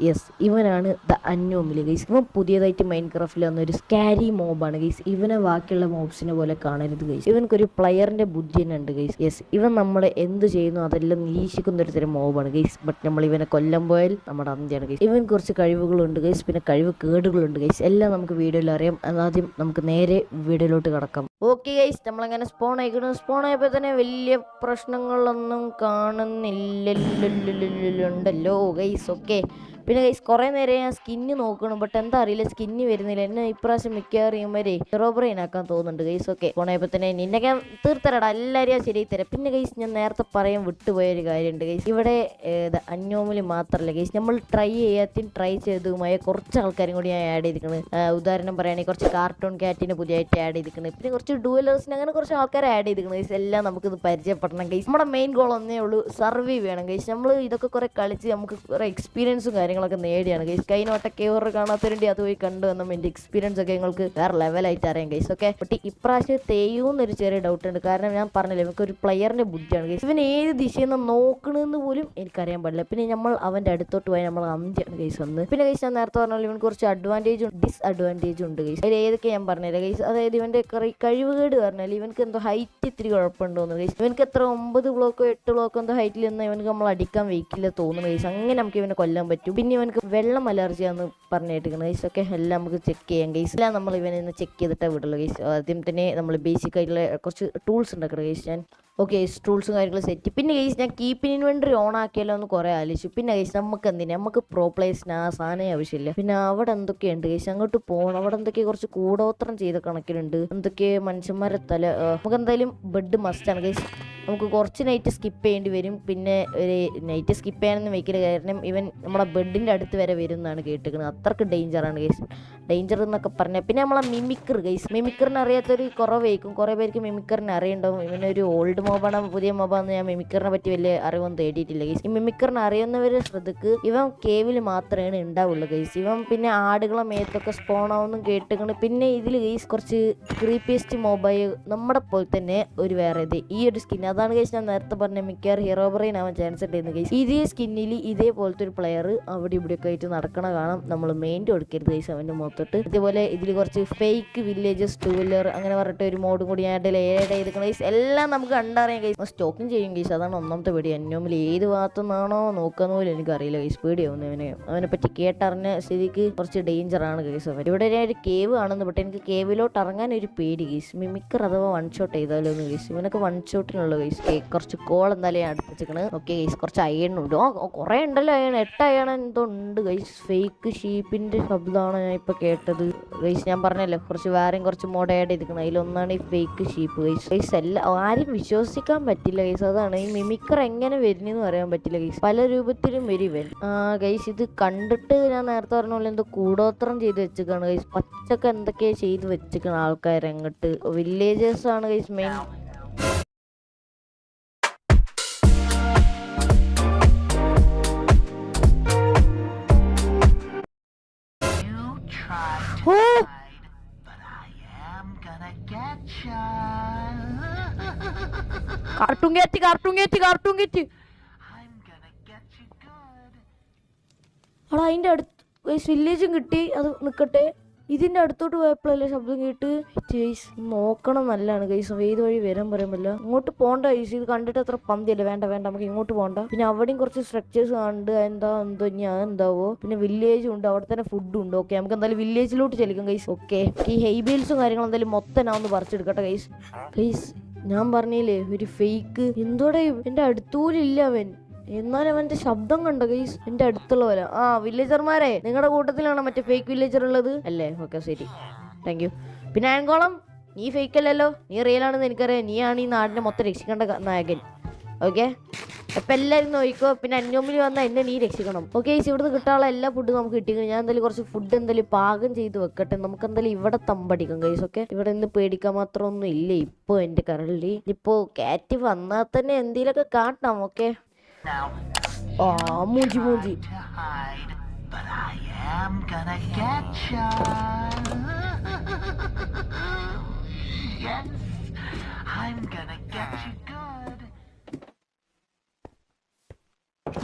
Yes, ഇവനാണ് the അന്നോമിലി guys. ഇവൻ പുതിയതായിട്ട് മൈൻക്രാഫ്റ്റിൽ വന്ന ഒരു സ്കാരി മോബാണ് ഗൈസ്. ഇവനെ ബാക്കിയുള്ള മോബ്സിനെ പോലെ കാണരുത് ഗൈസ്. ഇവനക്കൊരു പ്ലെയറിന്റെ ബുദ്ധി തന്നെ ഉണ്ട് ഗൈസ്. യെസ്, ഇവൻ നമ്മളെ എന്ത് ചെയ്യുന്നു അതെല്ലാം നിരീക്ഷിക്കുന്ന ഒരു തരം മോബാണ് ഗൈസ്. ബട്ട് നമ്മൾ ഇവനെ കൊല്ലം പോയാൽ നമ്മുടെ അന്ത്യാണ് ഗൈസ്. ഇവൻ കുറച്ച് കഴിവുകളുണ്ട് ഗൈസ്, പിന്നെ കഴിവ് കേടുകളുണ്ട് ഗൈസ്. എല്ലാം നമുക്ക് വീഡിയോയിൽ അറിയാം. ആദ്യം നമുക്ക് നേരെ വീഡിയോയിലോട്ട് കടക്കാം. ഓക്കെ ഗൈസ്, നമ്മളങ്ങനെ സ്പോൺ ആയിക്കണം. സ്പോൺ ആയപ്പോൾ തന്നെ വലിയ പ്രശ്നങ്ങളൊന്നും കാണുന്നില്ലല്ലോ ഗൈസ്. ഓക്കെ, പിന്നെ ഗൈസ് കുറേ നേരം ഞാൻ സ്കിന്ന് നോക്കണം, ബട്ട് എന്താ അറിയില്ല, സ്കിന്ന് വരുന്നില്ല. എന്നെ ഇപ്രാവശ്യം മിക്കവാറും വരെ ഹീറോബ്രെയിൻ ആക്കാൻ തോന്നുന്നുണ്ട് ഗൈസ്. ഓക്കെ, പോണയപ്പോൾ തന്നെ നിന്നെ ഞാൻ തീർത്തരടാ, എല്ലാവരെയും ശരിയായി തരാം. പിന്നെ ഗൈസ് ഞാൻ നേരത്തെ പറയാൻ വിട്ടുപോയൊരു കാര്യമുണ്ട് ഗൈസ്. ഇവിടെ അന്നോമിലി മാത്രമല്ല ഗൈസ്, നമ്മൾ ട്രൈ ചെയ്തതുമായ കുറച്ച് ആൾക്കാരും കൂടി ഞാൻ ആഡ് ചെയ്തിരിക്കുന്നത്. ഉദാഹരണം പറയുകയാണെങ്കിൽ കുറച്ച് കാർട്ടൂൺ ക്യാറ്റിനെ പുതിയതായിട്ട് ആഡ് ചെയ്തിരിക്കുന്നത്, പിന്നെ കുറച്ച് ഡുവലേഴ്സിന്, അങ്ങനെ കുറച്ച് ആൾക്കാരെ ആഡ് ചെയ്തിരിക്കുന്നത് ഗൈസ്. എല്ലാം നമുക്കിത് പരിചയപ്പെടണം ഗൈസ്. നമ്മുടെ മെയിൻ ഗോൾ ഒന്നേ ഉള്ളൂ, സർവൈവ് ചെയ്യണം ഗൈസ്. നമ്മൾ ഇതൊക്കെ കുറേ കളിച്ച് നമുക്ക് കുറേ എക്സ്പീരിയൻസും കാര്യങ്ങളൊക്കെ നേടിയാണ് ഗൈസ്. കഴിഞ്ഞ കേവർ കാണാത്തവരുണ്ട്, അത് പോയി കണ്ടു വന്ന എൻ്റെ എക്സ്പീരിയൻസ് ഒക്കെ നിങ്ങൾക്ക് വേറെ ലെവലായിട്ട് അറിയാം ഗൈസ്. ഓക്കെ, ബട്ട് ഇപ്രാവശ്യം തെയ്യൂന്നൊരു ചെറിയ ഡൗട്ട് ഉണ്ട്. കാരണം ഞാൻ പറഞ്ഞില്ല, ഇവർക്ക് ഒരു പ്ലെയറിന്റെ ബുദ്ധിയാണ് ഗൈസ്. ഇവൻ ഏത് ദിശയിൽ നിന്ന് നോക്കണമെന്ന് പോലും എനിക്കറിയാൻ പാടില്ല. പിന്നെ നമ്മൾ അവൻ്റെ അടുത്തോട്ട് പോയാൽ നമ്മൾ അന്ത്യാണ് ഗൈസ് വന്ന്. പിന്നെ ഗൈസ് ഞാൻ നേരത്തെ പറഞ്ഞാൽ ഇവൻ കുറച്ച് അഡ്വാൻറ്റേജും ഡിസ്അഡ്വാൻറ്റേജും ഉണ്ട് ഗൈസ്. അതിൽ ഏതൊക്കെ ഞാൻ പറഞ്ഞില്ല ഗൈസ്. അതായത് ഇവൻ്റെ കഴിവുകേട് പറഞ്ഞാൽ ഇവനക്ക് എന്തോ ഹൈറ്റ് ഇത്തിരി കുഴപ്പമുണ്ടോന്ന് ഗൈസ്. ഇവനക്ക് എത്ര 9 ബ്ലോക്കോ 8 ബ്ലോക്കോ എന്തോ ഹൈറ്റിൽ നിന്ന് ഇവനക്ക് നമ്മൾ അടിക്കാൻ വെക്കില്ല തോന്നുന്നു ഗൈസ്. അങ്ങനെ നമുക്ക് ഇവനെ കൊല്ലാൻ പറ്റും. പിന്നെ ഇവനക്ക് വെള്ളം അലർജിയാന്ന് പറഞ്ഞിരിക്കുന്നത് ഗൈസ്. ഒക്കെ എല്ലാം നമുക്ക് ചെക്ക് ചെയ്യാം ഗൈസ്. എല്ലാം നമ്മൾ ഇവനെ ഒന്ന് ചെക്ക് ചെയ്തിട്ടേ വിടുള്ളൂ ഗൈസ്. ആദ്യം തന്നെ നമ്മൾ ബേസിക് ആയിട്ടുള്ള കുറച്ച് ടൂൾസ് ഉണ്ടാക്കണം ഗൈസ്. ഞാൻ ഓക്കെ ഗൈസ്, ടൂൾസും കാര്യങ്ങളും സെറ്റ്. പിന്നെ ഗൈസ് ഞാൻ കീപ്പ് ഇൻവെന്ററി ഓൺ ആക്കിയാലോ എന്ന് കുറേ ആലോചിച്ചു. പിന്നെ ഗൈസ് നമുക്ക് എന്തിനാ, നമുക്ക് പ്രോ പ്ലേസിന് ആ സാധനം ആവശ്യമില്ല. പിന്നെ അവിടെ എന്തൊക്കെയുണ്ട് ഗൈസ്, അങ്ങോട്ട് പോകണം. അവിടെ എന്തൊക്കെ കുറച്ച് കൂടോത്രം ചെയ്ത കണക്കിലുണ്ട്, എന്തൊക്കെ മനുഷ്യന്മാരെ തല. നമുക്ക് എന്തായാലും ബെഡ് മസ്റ്റാണ് ഗൈസ്. നമുക്ക് കുറച്ച് നൈറ്റ് സ്കിപ്പ് ചെയ്യേണ്ടി വരും. പിന്നെ ഒരു നൈറ്റ് സ്കിപ്പ് ചെയ്യാനൊന്നും വെക്കില്ല, കാരണം ഇവൻ നമ്മുടെ ബെഡിൻ്റെ അടുത്ത് വരെ വരും എന്നാണ് കേട്ടിരിക്കുന്നത്. അത്രക്ക് ഡേഞ്ചറാണ് ഗൈസ്. ഡേഞ്ചർ എന്നൊക്കെ പറഞ്ഞാൽ പിന്നെ നമ്മളെ മിമിക്കർ ഗൈസ്. മിമിക്കറിന് അറിയാത്തൊരു കുറവായിരിക്കും, കുറേ പേർക്ക് മിമിക്കറിനെ അറിയുണ്ടാവും. ഇവനൊരു ഓൾഡ് മോബാണ്, പുതിയ മോബാന്ന് ഞാൻ മിമിക്കറിനെ പറ്റി വലിയ അറിവൊന്നും തേടിയിട്ടില്ല ഗൈസ്. ഈ മിമിക്കറിനെ അറിയുന്നവരെ ശ്രദ്ധക്ക് ഇവൻ കേവിൽ മാത്രമേ ഉണ്ടാവുള്ളൂ ഗൈസ്. ഇവൻ പിന്നെ ആടുകളെ മേത്തൊക്കെ സ്പോണാവുന്നും കേട്ടിരിക്കുന്നത്. പിന്നെ ഇതിൽ ഗൈസ് കുറച്ച് ക്രീപ്പിയസ്റ്റ് മൊബൈൽ നമ്മുടെ പോലെ തന്നെ ഒരു വേറെ ഇത് ഈ ഒരു സ്കിൻ. അതാണ് ഗൈസ് ഞാൻ നേരത്തെ പറഞ്ഞ മിക്കവാറും ഹീറോബ്രെയിൻ ആവാൻ ചാൻസ് ഉണ്ടായിരുന്നു ഗൈസ്. ഇതേ സ്കിന്നിൽ ഇതേപോലത്തെ ഒരു പ്ലെയർ അവിടെ ഇവിടെയൊക്കെ ആയിട്ട് നടക്കണ കാണാം. നമ്മൾ മെയിൻ്റെ കൊടുക്കരുത് ഗൈസ് അവൻ്റെ മൊത്തത്ത്. ഇതുപോലെ ഇതിൽ കുറച്ച് ഫേക്ക് വില്ലേജസ് ടൂവലർ അങ്ങനെ പറഞ്ഞിട്ട് ഒരു മോഡും കൂടി ഞാൻ ആഡ് ചെയ്തിരിക്കണം ഗൈസ്. എല്ലാം നമുക്ക് കണ്ടറിയാം ഗൈസ്. സ്റ്റോക്കും ചെയ്യും ഗൈസ്. അതാണ് ഒന്നാമത്തെ പേടി. അന്നോമിൽ ഏത് ഭാഗത്തുനിന്നാണോ നോക്കാന്ന് പോലും എനിക്കറിയില്ല ഗൈസ്. പേടിയാവുന്നു അവനെ പറ്റി കേട്ടറിഞ്ഞ സ്ഥിതിക്ക് കുറച്ച് ഡേഞ്ചറാണ് ഗൈസ്. ഇവിടെ ഒരു കേവ് ആണെന്ന്, ബട്ട് എനിക്ക് കേവിലോട്ട് ഇറങ്ങാൻ ഒരു പേടി ഗൈസ്. മിമിക്കർ അഥവാ വൺ ഷോട്ട് ചെയ്താലോ എന്ന് ഗൈസ്. ഇവനൊക്കെ വൺ ഷോട്ടിനുള്ള ഗൈസ്. കുറച്ച് കോൾ എന്തായാലും ഞാൻ അടുപ്പിച്ചിരിക്കണ്. ഓക്കെ ഗൈസ്, കുറച്ച് അയൺ ഉണ്ട്. കുറേ ഉണ്ടല്ലോ അയൺ, 8 അയൺ എന്തോ ഉണ്ട് ഗൈസ്. ഫേക്ക് ഷീപ്പിന്റെ ശബ്ദമാണ് ഞാൻ ഇപ്പൊ കേട്ടത് ഗൈസ്. ഞാൻ പറഞ്ഞല്ലോ കുറച്ച് വേറെയും കുറച്ച് മോഡ് ആഡ് ചെയ്തിരിക്കണം. അതിലൊന്നാണ് ഈ ഫേക്ക് ഷീപ്പ് ഗൈസ്. ഗൈസ് എല്ലാം ആരും വിശ്വസിക്കാൻ പറ്റില്ല ഗൈസ്. അതാണ് ഈ മിമിക്കർ എങ്ങനെ വരുന്നെന്ന് പറയാൻ പറ്റില്ല ഗൈസ്. പല രൂപത്തിലും വരും ഇവൻ. ഗൈസ് ഇത് കണ്ടിട്ട് ഞാൻ നേരത്തെ പറഞ്ഞ പോലെ എന്തോ കൂടോത്രം ചെയ്ത് വെച്ചിരിക്കണം ഗൈസ്. പച്ചക്ക് എന്തൊക്കെയാ ചെയ്ത് വെച്ചിരിക്കണം ആൾക്കാർ അങ്ങോട്ട്. വില്ലേജേഴ്സ് ആണ് ഗൈസ് മെയിൻ. കാർട്ടൂൺ കേറ്റ് അവിടെ അതിൻ്റെ അടുത്ത് വില്ലേജും കിട്ടി. അത് നിൽക്കട്ടെ, ഇതിൻ്റെ അടുത്തോട്ട് പോയപ്പോഴല്ലേ ശബ്ദം കേട്ട്. ഗൈസ് നോക്കണം, നല്ലതാണ് ഗൈസ്. ഏത് വഴി വരാൻ പറയാൻ പറ്റില്ല. ഇങ്ങോട്ട് പോകണ്ട ഗൈസ്. ഇത് കണ്ടിട്ട് അത്ര പന്തിയല്ലേ. വേണ്ട നമുക്ക് ഇങ്ങോട്ട് പോകണ്ട. പിന്നെ അവിടെയും കുറച്ച് സ്ട്രക്ചേഴ്സ് കാണുന്നുണ്ട്. എന്തോ ഞാൻ എന്താവോ. പിന്നെ വില്ലേജും ഉണ്ട്, അവിടെ തന്നെ ഫുഡും ഉണ്ട്. ഓക്കെ, നമുക്ക് എന്തായാലും വില്ലേജിലോട്ട് ചെല്ലിക്കും ഗൈസ്. ഓക്കെ, ഈ ഹെയ്ബീൽസും കാര്യങ്ങളും എന്തായാലും മൊത്തം ഞാൻ ഒന്ന് പറിച്ചെടുക്കട്ടെ ഗൈസ്. ഞാൻ പറഞ്ഞില്ലേ ഒരു ഫേക്ക് എന്തോടെ എൻ്റെ അടുത്തൂരില്ല അവൻ. എന്നാലും അവന്റെ ശബ്ദം കണ്ടോ ഗൈസ്, എന്റെ അടുത്തുള്ള പോലെ. വില്ലേജർമാരെ, നിങ്ങളുടെ കൂട്ടത്തിലാണ് മറ്റേ ഫേക്ക് വില്ലേജർ ഉള്ളത് അല്ലേ? ഓക്കെ ശരി, താങ്ക് യു. പിന്നെ ആൻകോളം, നീ ഫേക്ക് അല്ലല്ലോ, നീ റിയൽ ആണെന്ന് എനിക്കറിയാം. നീയാണ് ഈ നാടിനെ മൊത്തം രക്ഷിക്കേണ്ട നായകൻ. ഓക്കെ, അപ്പം എല്ലാവരും നോക്കിക്കോ. പിന്നെ അന്നോമിൽ വന്നാൽ എന്നെ നീ രക്ഷിക്കണം. ഓക്കെ ഗൈസ്, ഇവിടുന്ന് കിട്ടാനുള്ള എല്ലാ ഫുഡും നമുക്ക് കിട്ടിയത്. ഞാൻ എന്തായാലും കുറച്ച് ഫുഡ് എന്തായാലും പാകം ചെയ്ത് വെക്കട്ടെ. നമുക്ക് എന്തായാലും ഇവിടെ തമ്പടിക്കാം ഗൈസ്. ഓക്കെ, ഇവിടെ നിന്ന് പേടിക്കാൻ മാത്രമൊന്നും ഇല്ല ഇപ്പോൾ എൻ്റെ കറളിൽ. ഇപ്പോൾ കാറ്റ് വന്നാൽ തന്നെ എന്തെങ്കിലുമൊക്കെ കാട്ടാം. ഓക്കെ, മൂഞ്ചി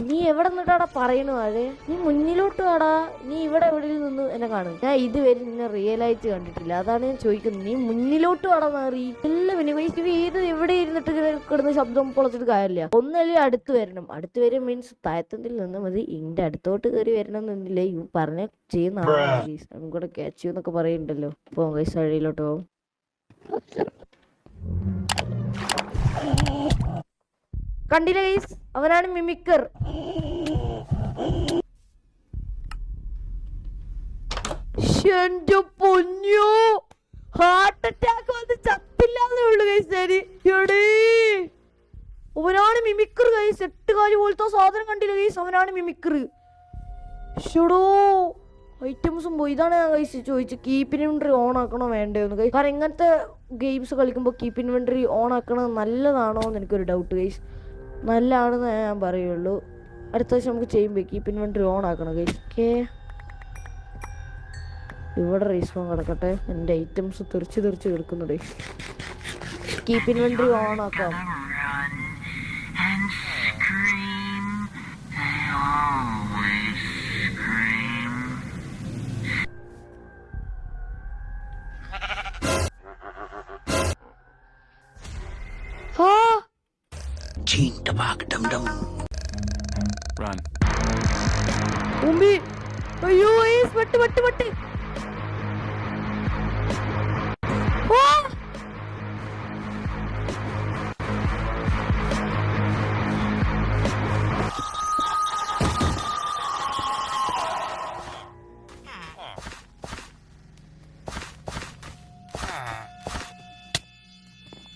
നീ എവിടെ നിന്നിട്ടാടാ പറയണു ആഴെ? നീ മുന്നിലോട്ട് വാടാ. നീ ഇവിടെ എവിടെയും നിന്ന് എന്നെ കാണും. ഞാൻ ഇതുവരെ നിന്നെ റിയലായിട്ട് കണ്ടിട്ടില്ല, അതാണ് ഞാൻ ചോദിക്കുന്നത്. നീ മുന്നിലോട്ട് വാടാ മാറി. എല്ലാം ഏത് എവിടെ ഇരുന്നിട്ട് കിടന്ന് ശബ്ദം പൊളച്ചിട്ട് കാര്യമില്ല. ഒന്നല്ലേ അടുത്ത് വരണം. അടുത്ത് വരും മീൻസ് താഴത്തിൽ നിന്ന് മതി. ഇന്റെ അടുത്തോട്ട് കയറി വരണം എന്നില്ല. ഈ പറഞ്ഞ ചെയ്യുന്ന നമുക്കൂടെ ക്യാച്ച് എന്നൊക്കെ പറയുന്നുണ്ടല്ലോ. പോകാം ഗൈസ്, വഴിയിലോട്ട് പോകും. കണ്ടില്ല ഗൈസ്, അവനാണ് മിമിക്കർ. എന്റെ പൊന്നോ, ഹാർട്ട് അറ്റാക്ക് വന്ന് ചത്തില്ലാന്നേ ഉള്ളു ഗൈസ്. അവനാണ് മിമിക്കർ ഗൈസ്. 8 കാലി പോലത്തെ സാധനം കണ്ടില്ല ഗൈസ്, അവനാണ് മിമിക്കർ. ഷടോ, ഐറ്റംസും പോയി. ഇതാണ് ഞാൻ ഗൈസ് ചോദിച്ചത്, കീപ്പ് ഇൻവെന്ററി ഓൺ ആക്കണോ വേണ്ടോന്ന് ഗൈസ്. കാരണം ഇങ്ങനത്തെ ഗെയിംസ് കളിക്കുമ്പോൾ കീപ്പ് ഇൻവെന്ററി ഓൺ ആക്കണത് നല്ലതാണോ എന്ന് എനിക്കൊരു ഡൗട്ട് ഗൈസ്. നല്ലതാണെന്ന് ഞാൻ പറയുള്ളൂ. അടുത്ത വർഷം നമുക്ക് ചെയ്യുമ്പോൾ കീപ്പ് ഇൻവെന്ററി ഓൺ ആക്കണം ഗൈസ്. ഓക്കേ, ഇവിടെ റീസ്പോൺ കിടക്കട്ടെ. എൻ്റെ ഐറ്റംസ് തെറിച്ച് കിടക്കുന്നുണ്ട്. കീപ്പ് ഇൻവെന്ററി ഓൺ ആക്കാം. അയ്യോ, വെട്ട്.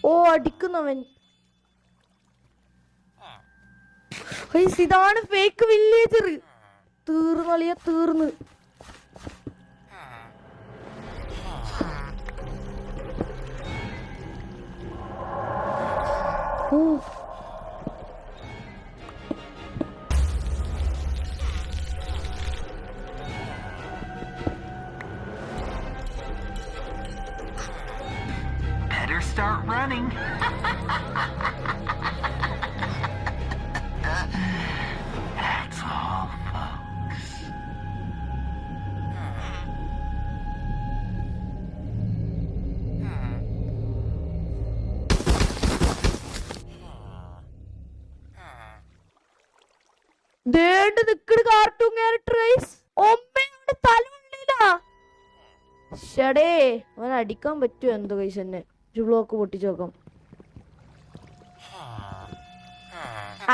ഓ, അടിക്കുന്നവൻ. ഇതാണ് ഫേക്ക് വില്ലേജർ. തീർന്നളിയ തീർന്ന്. ഓ, better start running. That's all, folks. ദേണ്ട് നിക്കട് കാർട്ടൂൺ ക്യാരക്ടർ ഗൈസ്. ഒമ്മയുടെ തലമുണ്ടില്ല. ഷടേ, അവൻ അടിക്കാൻ പറ്റുമോ എന്തോ ഗൈസ്. എന്നെ ഒരു ബ്ലോക്ക് പൊട്ടിച്ചു നോക്കാം.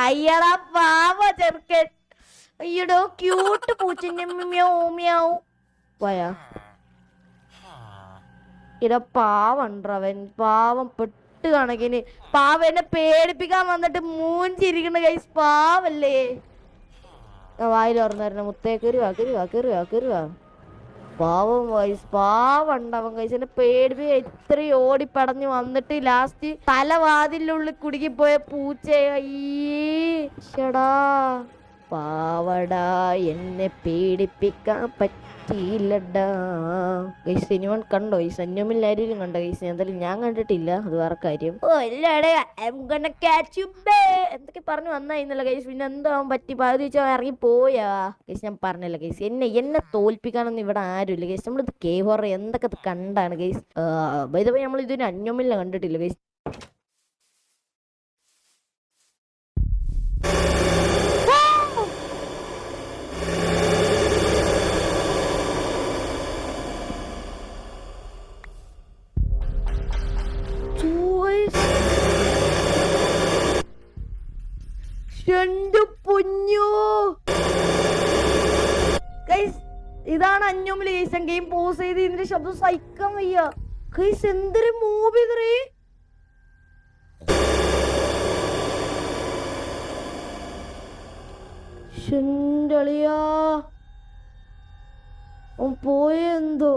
അയ്യടാ പാവ ചെറുക്കൻ. അയ്യടോ ക്യൂട്ട് പൂച്ചന്റെ മ്യാവ് പോയാ. ഇട പാവണ്ടവൻ, പാവം പെട്ട് കണക്കിന്. പാവനെ പേടിപ്പിക്കാൻ വന്നിട്ട് മൂഞ്ചിരിക്കണ ഗൈസ്. പാവല്ലേ. വായിൽ ഓർമ്മ മുത്തേ കയറുവാ. പാവം വയസ്സ് പാവണ്ടവൻ കഴിച്ച്. എന്നെ പേടിപ്പി ഇത്രയും ഓടിപ്പടഞ്ഞ് വന്നിട്ട് ലാസ്റ്റ് തലവാതിലുള്ളിൽ കുടുങ്ങിപ്പോയ പൂച്ചയാ. പാവടാ, എന്നെ പേടിപ്പിക്കാൻ പറ്റിയില്ലടാ ഗൈസ്. സിനിമ കണ്ടോ? ഈ സന്യമില്ലാരും കണ്ടോ ഗൈസ്? എന്തായാലും ഞാൻ കണ്ടിട്ടില്ല, അത് വേറെ കാര്യം. ഓ എല്ലാടെ എന്തൊക്കെ പറഞ്ഞു വന്നായിരുന്നല്ലോ ഗൈസ്. പിന്നെ എന്താവാൻ പറ്റി? പകുതി വെച്ചാൽ ഇറങ്ങി പോയാ ഗൈസ്. ഞാൻ പറഞ്ഞല്ല ഗൈസ്, എന്നെ തോൽപ്പിക്കാനൊന്നും ഇവിടെ ആരുമില്ല ഗൈസ്. നമ്മളിത് കേ ഹൊറർ എന്തൊക്കെ കണ്ടാണ് ഗൈസ്. ബൈ ദ വേ, നമ്മൾ ഇതിന് അന്യോമില്ല കണ്ടിട്ടില്ല ഗൈസ്. ഇതാണ് അന്യോമില് ഗൈസ്. ഗെയിം പോസ് ചെയ്ത് ഇതിന്റെ ശബ്ദം സഹിക്കാൻ വയ്യ ഗൈസ്. എന്തൊരു മൂവി ളിയാ. പോയെന്തോ.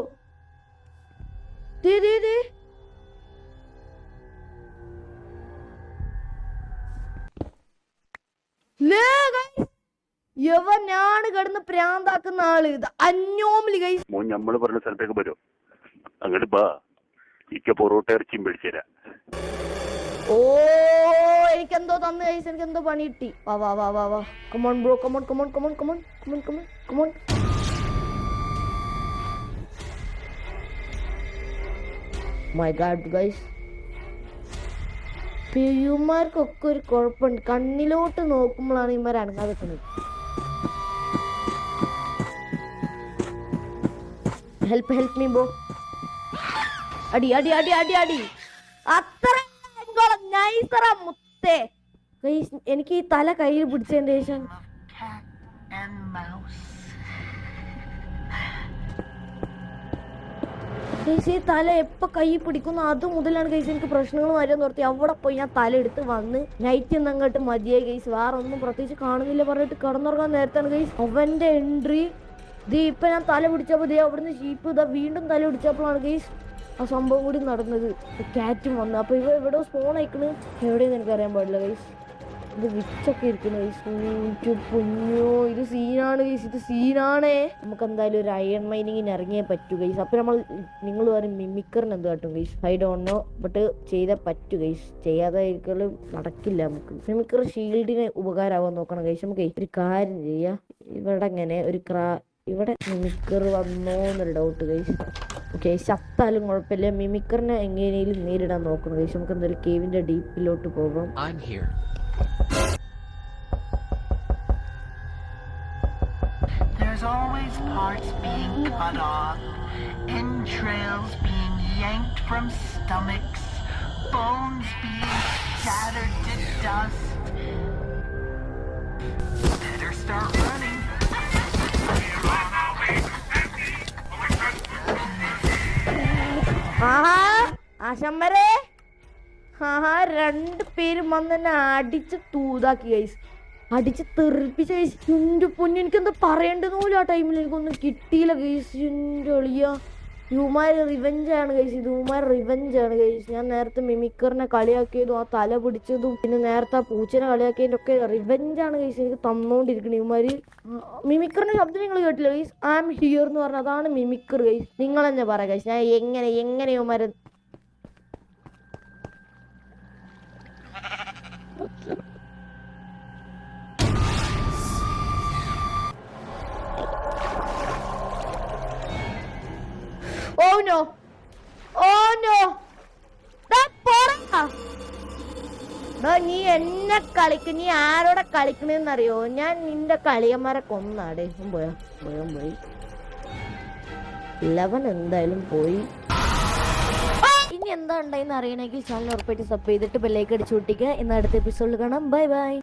യവനാണ് കിടന്ന് പ്രാന്താക്കുന്ന ആള്. ഇത് അന്യോമില് ഗൈസ്. നമ്മള് പറഞ്ഞ സ്ഥലത്തേക്ക് വരും. അങ്ങോട്ട് ബാ, ഇക്ക പൊറോട്ട ഇറച്ചിയും മേടിച്ചുതരാം. ഓ എനിക്ക് എന്തോ തന്നു ഗൈസ്, എനിക്ക് എന്തോ പണി കിട്ടി. വാ വാ വാ വാ വാ, come on bro, come on come on come on come on come on come on come on. My god guys, ഇവന്മാർക്കൊക്കെ ഒരു കുഴപ്പമുണ്ട്. കണ്ണിലോട്ട് നോക്കുമ്പോഴാണ് ഇവന്മാർ അനങ്ങാതെ നിൽക്കുന്നത്. Help help me bro. അടി അടി അടി അടി അടി. അത്ര നൈസറാ മുത്തേ. എനിക്ക് ഈ തല കയ്യിൽ പിടിച്ചതിന്റെ ശേഷം Cat and mouse. ഈ തല എപ്പോ കൈ പിടിക്കുന്നു അത് മുതലാണ് ഗൈസ് എനിക്ക് പ്രശ്നങ്ങൾ വരാന്ന് ഓർത്തി അവിടെ പോയി ഞാൻ തല എടുത്ത് വന്ന് നൈറ്റ് അങ്ങോട്ട് മതിയായി ഗൈസ്. വേറെ ഒന്നും പ്രത്യേകിച്ച് കാണുന്നില്ല പറഞ്ഞിട്ട് കിടന്നുറങ്ങാൻ നേരത്താണ് ഗൈസ് അവന്റെ എൻട്രി. ഇപ്പൊ ഞാൻ തല പിടിച്ചപ്പോ അവിടുന്ന് ഷീപ്പ് ഇതാ വീണ്ടും തല പിടിച്ചപ്പോഴാണ് ഗൈസ് ആ സംഭവം കൂടി നടന്നത്. ക്യാറ്റും വന്നു. അപ്പൊ എവിടെ സ്പോൺ അയക്കണ് എവിടെയെന്ന് എനിക്ക് അറിയാൻ പാടില്ല ഗൈസ്. ഇത് വിച്ചൊക്കെ ഇരിക്കുന്നു ഗൈസ്. പൊന്നോ, ഇത് സീനാണ് ഗൈസ്, ഇത് സീനാണേ. നമുക്ക് എന്തായാലും ഒരു അയൺ മൈനിങ്ങിന് ഇറങ്ങിയേ പറ്റൂ ഗൈസ്. അപ്പൊ നിങ്ങൾ പറയും മിമിക്കറിന് എന്ത് കാട്ടും guys? I don't know, but ചെയ്താൽ പറ്റൂ ഗൈസ്. ചെയ്യാതെ ഒരിക്കലും നടക്കില്ല. നമുക്ക് മിമിക്കർ ഷീൽഡിന് ഉപകാരമാവാൻ നോക്കണം ഗൈസ്. നമുക്ക് ഒരു കാര്യം ചെയ്യാം. ഇവിടെ ഇങ്ങനെ ഒരു ഇവിടെ മിമിക്കർ വന്നോ എന്നൊരു ഡൗട്ട് ഗൈസ്. ഓക്കെ, ചത്താലും കുഴപ്പമില്ല. മിമിക്കറിനെ എങ്ങനെയും നേരിടാൻ നോക്കണം ഗൈസ്. നമുക്ക് എന്തായാലും കേവിന്റെ ഡീപ്പിലോട്ട് പോകാം. There's always parts being cut off, entrails being yanked from stomachs, bones being shattered to dust. Better start running. ആശമ്മരെ, രണ്ട് പേരും വന്ന് തന്നെ അടിച്ച് തൂതാക്കി ഗൈസ്. അടിച്ച് തെറിപ്പിച്ച ഗൈസ്. എൻ്റെ പൊന്നു, എനിക്കെന്താ പറയേണ്ടത് പോലും ആ ടൈമിൽ എനിക്കൊന്നും കിട്ടിയില്ല ഗൈസ്. എൻ്റെ എളിയ യുമാർ റിവെഞ്ചാണ് ഗൈസ്. ഇത് യുമാർ റിവെഞ്ചാണ് ഗൈസ്. ഞാൻ നേരത്തെ മിമിക്കറിനെ കളിയാക്കിയതും ആ തല പിടിച്ചതും പിന്നെ നേരത്തെ ആ പൂച്ചനെ കളിയാക്കിയതിൻ്റെ ഒക്കെ റിവെഞ്ചാണ് ഗൈസ് എനിക്ക് തന്നോണ്ടിരിക്കണേ യുമാര്. മിമിക്കറിന്റെ ശബ്ദം നിങ്ങൾ കേട്ടില്ല ഗൈസ്? ഐ ആം ഹിയർ എന്ന് പറഞ്ഞാൽ അതാണ് മിമിക്കർ ഗൈസ്. നിങ്ങൾ തന്നെ പറയാം ഗൈസ്, ഞാൻ എങ്ങനെ യുമാര് Oh no! Oh no! നീ എന്നെ നീ ആരോടെ കളിക്കണെന്നറിയോ? ഞാൻ നിന്റെ കളിയന്മാരെ കൊന്നാടേ. പോയി 11 എന്തായാലും പോയി. ഇനി എന്താ ഉണ്ടായിന്ന് അറിയണമെങ്കിൽ ചാനൽ ഉറപ്പായിട്ട് സബ് ചെയ്തിട്ട് ബെല്ലൈക്കൻ അടിച്ചു പൊട്ടിക്കുക. ഇന്ന് അടുത്ത എപ്പിസോഡിൽ കാണാം. Bye bye.